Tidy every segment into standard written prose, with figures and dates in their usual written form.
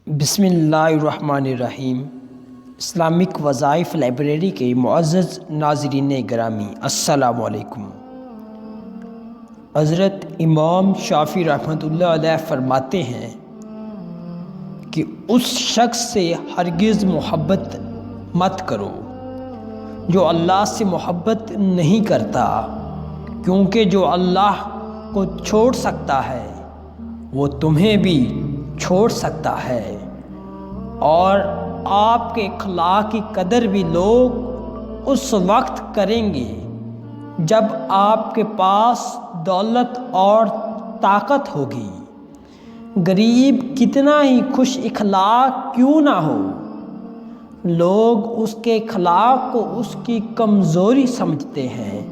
بسم اللہ الرحمن الرحیم۔ اسلامک وظائف لائبریری کے معزز ناظرین گرامی، السلام علیکم۔ حضرت امام شافعی رحمۃ اللہ علیہ فرماتے ہیں کہ اس شخص سے ہرگز محبت مت کرو جو اللہ سے محبت نہیں کرتا، کیونکہ جو اللہ کو چھوڑ سکتا ہے وہ تمہیں بھی چھوڑ سکتا ہے، اور آپ کے اخلاق کی قدر بھی لوگ اس وقت کریں گے جب آپ کے پاس دولت اور طاقت ہوگی۔ غریب کتنا ہی خوش اخلاق کیوں نہ ہو، لوگ اس کے اخلاق کو اس کی کمزوری سمجھتے ہیں۔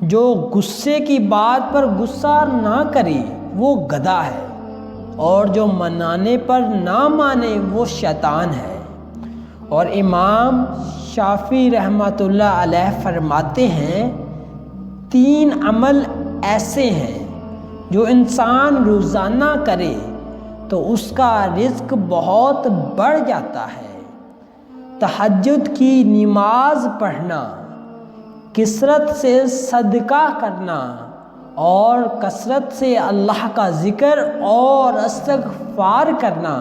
جو غصے کی بات پر غصہ نہ کرے وہ گدھا ہے، اور جو منانے پر نہ مانے وہ شیطان ہے۔ اور امام شافعی رحمۃ اللہ علیہ فرماتے ہیں، 3 عمل ایسے ہیں جو انسان روزانہ کرے تو اس کا رزق بہت بڑھ جاتا ہے۔ تہجد کی نماز پڑھنا، کثرت سے صدقہ کرنا، اور کثرت سے اللہ کا ذکر اور استغفار کرنا،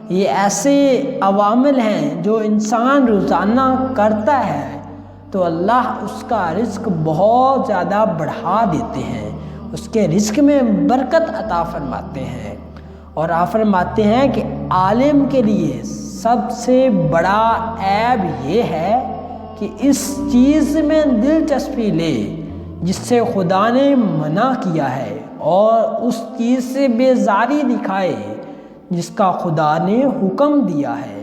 یہ ایسے عوامل ہیں جو انسان روزانہ کرتا ہے تو اللہ اس کا رزق بہت زیادہ بڑھا دیتے ہیں، اس کے رزق میں برکت عطا فرماتے ہیں۔ اور آپ فرماتے ہیں کہ عالم کے لیے سب سے بڑا عیب یہ ہے کہ اس چیز میں دلچسپی لے جس سے خدا نے منع کیا ہے، اور اس چیز سے بیزاری دکھائے جس کا خدا نے حکم دیا ہے۔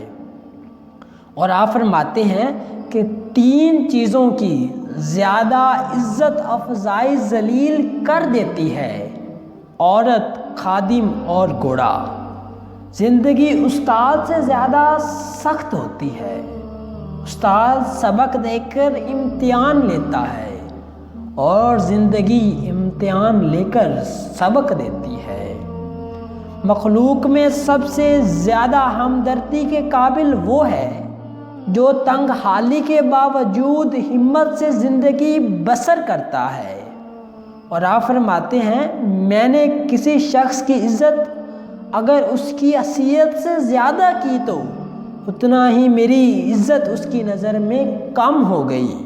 اور آپ فرماتے ہیں کہ 3 چیزوں کی زیادہ عزت افزائی ذلیل کر دیتی ہے: عورت، خادم اور گھوڑا۔ زندگی استاد سے زیادہ سخت ہوتی ہے۔ استاد سبق دے کر امتحان لیتا ہے، اور زندگی امتحان لے کر سبق دیتی ہے۔ مخلوق میں سب سے زیادہ ہمدردی کے قابل وہ ہے جو تنگ حالی کے باوجود ہمت سے زندگی بسر کرتا ہے۔ اور آپ فرماتے ہیں، میں نے کسی شخص کی عزت اگر اس کی حیثیت سے زیادہ کی تو اتنا ہی میری عزت اس کی نظر میں کم ہو گئی۔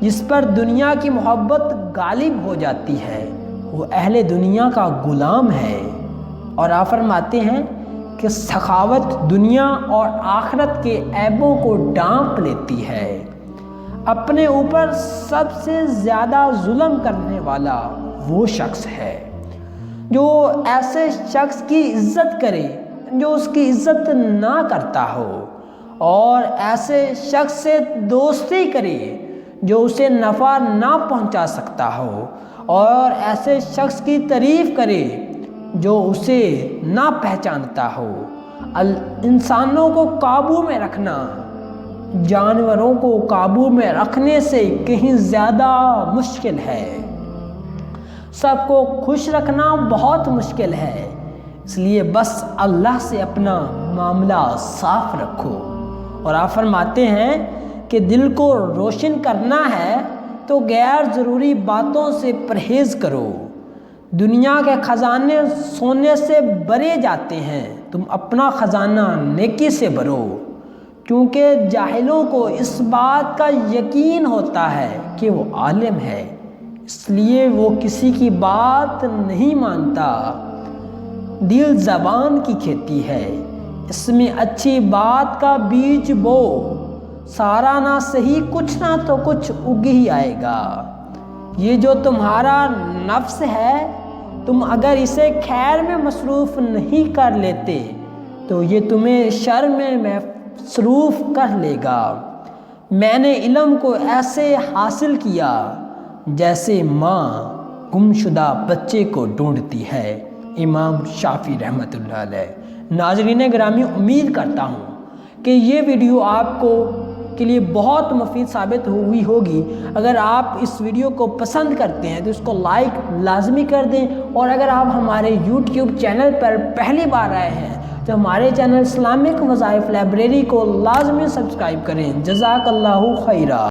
جس پر دنیا کی محبت غالب ہو جاتی ہے وہ اہل دنیا کا غلام ہے۔ اور آپ فرماتے ہیں کہ سخاوت دنیا اور آخرت کے عیبوں کو ڈھانپ لیتی ہے۔ اپنے اوپر سب سے زیادہ ظلم کرنے والا وہ شخص ہے جو ایسے شخص کی عزت کرے جو اس کی عزت نہ کرتا ہو، اور ایسے شخص سے دوستی کرے جو اسے نفع نہ پہنچا سکتا ہو، اور ایسے شخص کی تعریف کرے جو اسے نہ پہچانتا ہو۔ انسانوں کو قابو میں رکھنا جانوروں کو قابو میں رکھنے سے کہیں زیادہ مشکل ہے۔ سب کو خوش رکھنا بہت مشکل ہے، اس لیے بس اللہ سے اپنا معاملہ صاف رکھو۔ اور آپ فرماتے ہیں کہ دل کو روشن کرنا ہے تو غیر ضروری باتوں سے پرہیز کرو۔ دنیا کے خزانے سونے سے بھرے جاتے ہیں، تم اپنا خزانہ نیکی سے بھرو، کیونکہ جاہلوں کو اس بات کا یقین ہوتا ہے کہ وہ عالم ہے، اس لیے وہ کسی کی بات نہیں مانتا۔ دل زبان کی کھیتی ہے، اس میں اچھی بات کا بیج بو، سارا نہ صحیح کچھ نہ تو کچھ اگ ہی آئے گا۔ یہ جو تمہارا نفس ہے، تم اگر اسے خیر میں مصروف نہیں کر لیتے تو یہ تمہیں شر میں مصروف کر لے گا۔ میں نے علم کو ایسے حاصل کیا جیسے ماں گمشدہ بچے کو ڈھونڈتی ہے۔ امام شافعی رحمۃ اللہ علیہ۔ ناظرین گرامی، امید کرتا ہوں کہ یہ ویڈیو آپ کو کے لیے بہت مفید ثابت ہوئی ہوگی۔ اگر آپ اس ویڈیو کو پسند کرتے ہیں تو اس کو لائک لازمی کر دیں، اور اگر آپ ہمارے یوٹیوب چینل پر پہلی بار آئے ہیں تو ہمارے چینل اسلامک وظائف لائبریری کو لازمی سبسکرائب کریں۔ جزاک اللہ خیرہ۔